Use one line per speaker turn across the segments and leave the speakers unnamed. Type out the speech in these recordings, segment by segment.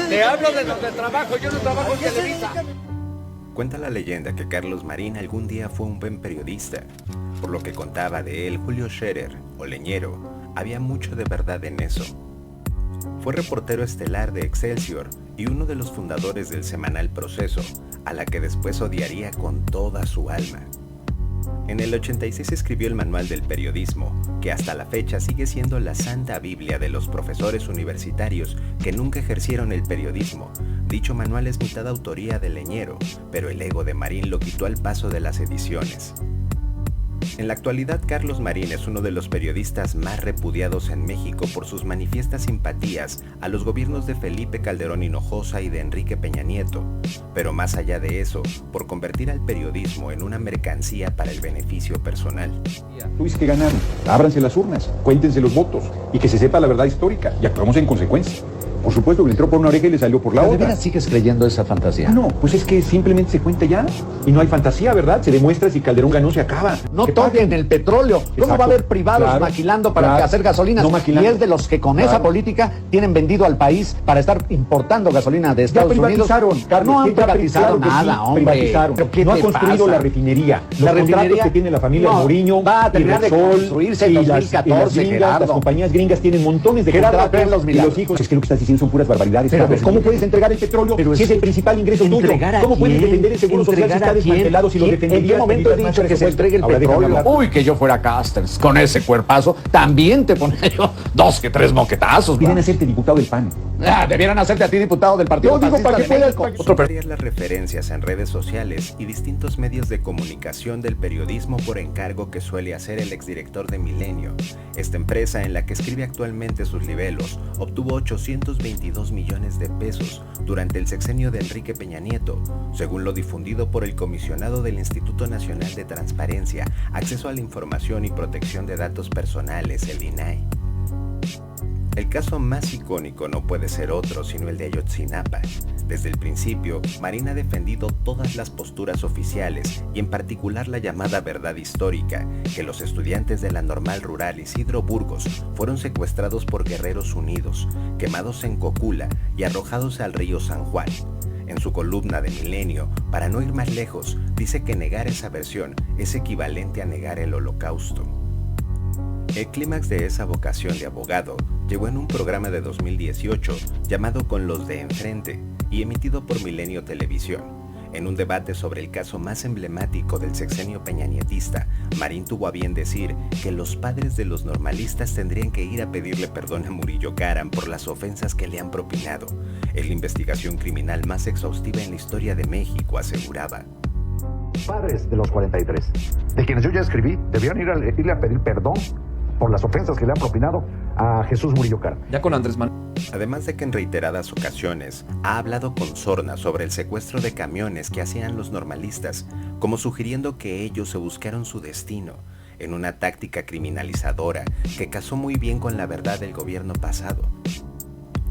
Te hablo de donde trabajo, yo no trabajo en Televisa.
Cuenta la leyenda que Carlos Marín algún día fue un buen periodista. Por lo que contaba de él Julio Scherer, o Leñero, había mucho de verdad en eso. Fue reportero estelar de Excelsior y uno de los fundadores del semanal Proceso, a la que después odiaría con toda su alma. En el 86 escribió el Manual del Periodismo, que hasta la fecha sigue siendo la santa biblia de los profesores universitarios que nunca ejercieron el periodismo. Dicho manual es mitad autoría de Leñero, pero el ego de Marín lo quitó al paso de las ediciones. En la actualidad, Carlos Marín es uno de los periodistas más repudiados en México por sus manifiestas simpatías a los gobiernos de Felipe Calderón Hinojosa y de Enrique Peña Nieto, pero más allá de eso, por convertir al periodismo en una mercancía para el beneficio personal.
Luis, que ganaron, ábranse las urnas, cuéntense los votos y que se sepa la verdad histórica y actuamos en consecuencia. Por supuesto que le entró por una oreja y le salió por la otra.
¿De veras sigues creyendo esa fantasía?
No, pues es que simplemente se cuenta ya. Y no hay fantasía, ¿verdad? Se demuestra si Calderón ganó, se acaba.
No toquen el petróleo. ¿Cómo
Exacto.
va a haber privados
Claro,
maquilando para
claro.
hacer gasolinas?
No maquilando.
Y es de los que con esa política tienen vendido al país para estar importando gasolina de Estados Unidos.
Privatizaron, Carlos,
No han
ya
privatizado
claro que
nada,
sí,
hombre.
privatizaron.
¿Pero qué
No
te
ha construido
pasa?
la refinería. Los
La
contratos
refinería
que tiene la familia
no,
Mourinho
va a terminar de
Repsol,
construirse en
y
2014,
gringas,
Gerardo.
las compañías gringas tienen montones de
Gerardo,
contratos
ven los
y
milagros.
los hijos. Es que lo que estás diciendo son puras barbaridades,
Pero,
Carlos.
pero,
¿Cómo
mire,
puedes entregar el petróleo
pero
si es el principal ingreso tuyo?
¿entregar a
¿Cómo puedes
quién?
defender el seguro social si está
¿Entregar a quién?
desmantelado, si lo
¿En
defenderías?
qué momento he dicho que se entregue el
Ahora déjame
petróleo?
hablar.
Uy, que yo fuera Casters, con ese cuerpazo, también te ponía yo 2 que 3 moquetazos.
Vienen
¿va?
a hacerte diputado del PAN.
Debieran hacerte a ti diputado del Partido
Yo digo,
Fascista
para que
de
puedas-
México.
para que-
Otro
Varias las referencias en redes sociales y distintos medios de comunicación del periodismo por encargo que suele hacer el exdirector de Milenio. Esta empresa, en la que escribe actualmente sus libelos, obtuvo 822 millones de pesos durante el sexenio de Enrique Peña Nieto, según lo difundido por el comisionado del Instituto Nacional de Transparencia, Acceso a la Información y Protección de Datos Personales, el INAI. El caso más icónico no puede ser otro sino el de Ayotzinapa. Desde el principio, Marín ha defendido todas las posturas oficiales y en particular la llamada verdad histórica, que los estudiantes de la Normal Rural Isidro Burgos fueron secuestrados por Guerreros Unidos, quemados en Cocula y arrojados al río San Juan. En su columna de Milenio, para no ir más lejos, dice que negar esa versión es equivalente a negar el Holocausto. El clímax de esa vocación de abogado llegó en un programa de 2018 llamado Con los de Enfrente y emitido por Milenio Televisión. En un debate sobre el caso más emblemático del sexenio peñanietista, Marín tuvo a bien decir que los padres de los normalistas tendrían que ir a pedirle perdón a Murillo Karam por las ofensas que le han propinado. Es la investigación criminal más exhaustiva en la historia de México, aseguraba.
Padres de los 43, de quienes yo ya escribí, debieron irle a pedir perdón por las ofensas que le han propinado a Jesús Murillo Karam.
Ya con Andrés Manuel.
Además de que en reiteradas ocasiones ha hablado con sorna sobre el secuestro de camiones que hacían los normalistas, como sugiriendo que ellos se buscaron su destino, en una táctica criminalizadora que casó muy bien con la verdad del gobierno pasado.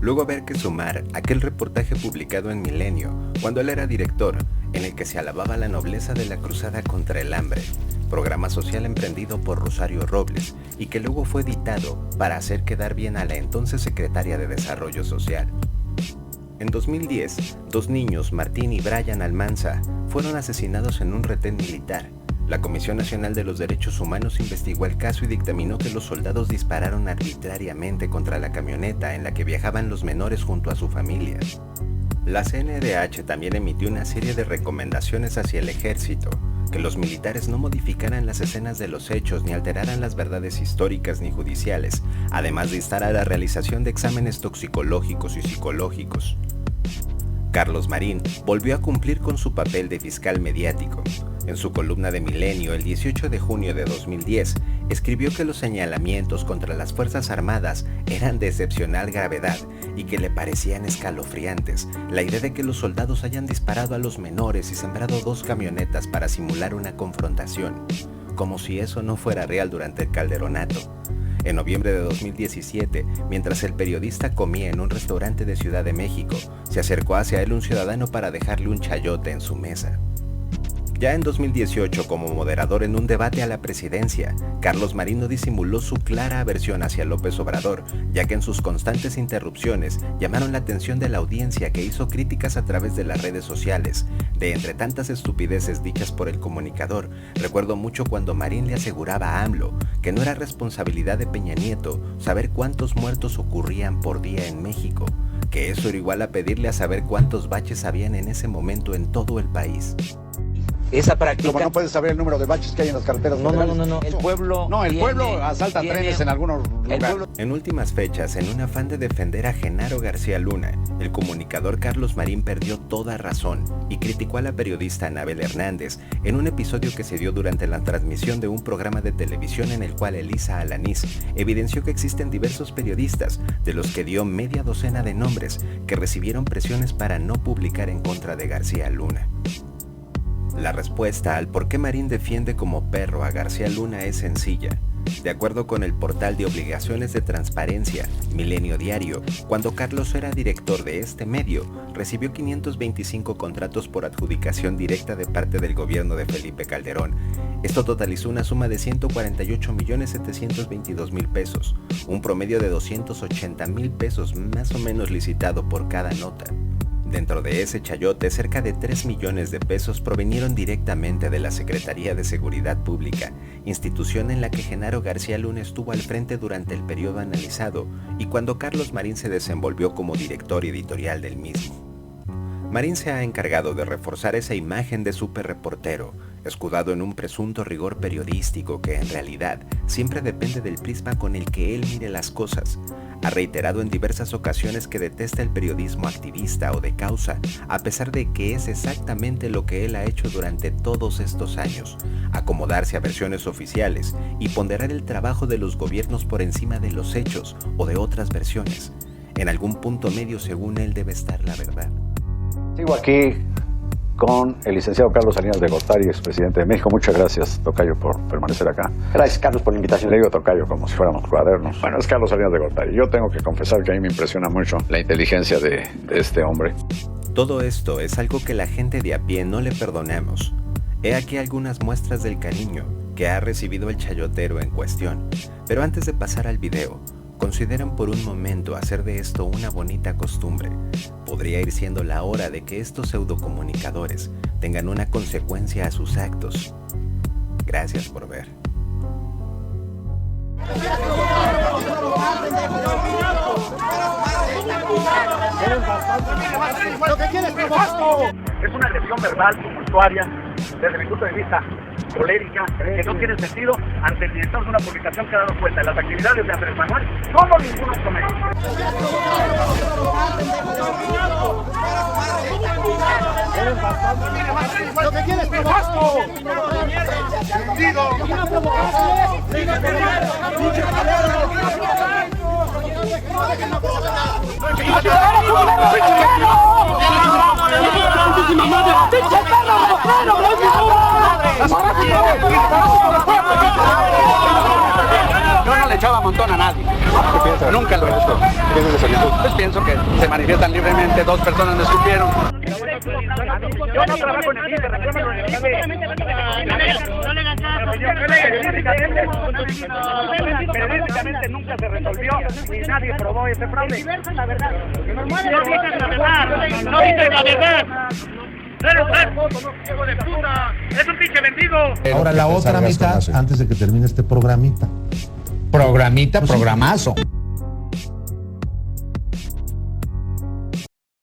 Luego haber que sumar aquel reportaje publicado en Milenio, cuando él era director, en el que se alababa la nobleza de la cruzada contra el hambre, programa social emprendido por Rosario Robles y que luego fue editado para hacer quedar bien a la entonces secretaria de Desarrollo Social. En 2010, 2 niños, Martín y Brian Almanza, fueron asesinados en un retén militar. La Comisión Nacional de los Derechos Humanos investigó el caso y dictaminó que los soldados dispararon arbitrariamente contra la camioneta en la que viajaban los menores junto a su familia. La CNDH también emitió una serie de recomendaciones hacia el ejército, que los militares no modificaran las escenas de los hechos ni alteraran las verdades históricas ni judiciales, además de instar a la realización de exámenes toxicológicos y psicológicos. Carlos Marín volvió a cumplir con su papel de fiscal mediático. En su columna de Milenio, el 18 de junio de 2010, escribió que los señalamientos contra las Fuerzas Armadas eran de excepcional gravedad y que le parecían escalofriantes la idea de que los soldados hayan disparado a los menores y sembrado 2 camionetas para simular una confrontación, como si eso no fuera real durante el Calderonato. En noviembre de 2017, mientras el periodista comía en un restaurante de Ciudad de México, se acercó hacia él un ciudadano para dejarle un chayote en su mesa. Ya en 2018, como moderador en un debate a la presidencia, Carlos Marín no disimuló su clara aversión hacia López Obrador, ya que en sus constantes interrupciones llamaron la atención de la audiencia, que hizo críticas a través de las redes sociales. De entre tantas estupideces dichas por el comunicador, recuerdo mucho cuando Marín le aseguraba a AMLO que no era responsabilidad de Peña Nieto saber cuántos muertos ocurrían por día en México, que eso era igual a pedirle a saber cuántos baches habían en ese momento en todo el país.
Esa práctica...
Como no puedes saber el número de baches que hay en las carreteras federales.
No. El pueblo...
No, el pueblo asalta trenes en algunos lugares.
En últimas fechas, en un afán de defender a Genaro García Luna, el comunicador Carlos Marín perdió toda razón y criticó a la periodista Anabel Hernández en un episodio que se dio durante la transmisión de un programa de televisión en el cual Elisa Alanís evidenció que existen diversos periodistas, de los que dio media docena de nombres, que recibieron presiones para no publicar en contra de García Luna. La respuesta al por qué Marín defiende como perro a García Luna es sencilla. De acuerdo con el portal de obligaciones de transparencia, Milenio Diario, cuando Carlos era director de este medio, recibió 525 contratos por adjudicación directa de parte del gobierno de Felipe Calderón. Esto totalizó una suma de 148.722.000 pesos, un promedio de 280.000 pesos más o menos licitado por cada nota. Dentro de ese chayote, cerca de 3 millones de pesos provinieron directamente de la Secretaría de Seguridad Pública, institución en la que Genaro García Luna estuvo al frente durante el periodo analizado y cuando Carlos Marín se desenvolvió como director editorial del mismo. Marín se ha encargado de reforzar esa imagen de superreportero, escudado en un presunto rigor periodístico que en realidad siempre depende del prisma con el que él mire las cosas. Ha reiterado en diversas ocasiones que detesta el periodismo activista o de causa, a pesar de que es exactamente lo que él ha hecho durante todos estos años: acomodarse a versiones oficiales y ponderar el trabajo de los gobiernos por encima de los hechos o de otras versiones. En algún punto medio, según él, debe estar la verdad.
Sigo aquí con el licenciado Carlos Salinas de Gortari, expresidente de México. Muchas gracias, tocayo, por permanecer acá.
Gracias, Carlos, por la invitación.
Le digo tocayo como si fuéramos cuadernos. Bueno, es Carlos Salinas de Gortari. Yo tengo que confesar que a mí me impresiona mucho la inteligencia de este hombre.
Todo esto es algo que la gente de a pie no le perdonamos. He aquí algunas muestras del cariño que ha recibido el chayotero en cuestión. Pero antes de pasar al video, consideran por un momento hacer de esto una bonita costumbre. Podría ir siendo la hora de que estos pseudocomunicadores tengan una consecuencia a sus actos. Gracias por ver.
Lo que quieres es una agresión verbal, tumultuaria, desde mi punto de vista colérica, que no tiene sentido ante el director de una publicación que ha dado cuenta de las actividades de Andrés Manuel como ningún otro medio. Lo que quieres es Yo no le echaba montón a nadie. Nunca lo he hecho. Pues pienso que se manifiestan libremente, dos personas me escupieron. Yo no trabajo en el INE, reclámalo en el INE. Periodísticamente nunca se resolvió y nadie probó ese fraude. La verdad. No dices la verdad. No dices la verdad. ¡Hijo de puta! ¡Es un pinche mendigo!
Ahora la otra mitad, antes de que termine este programita.
Programita, programazo.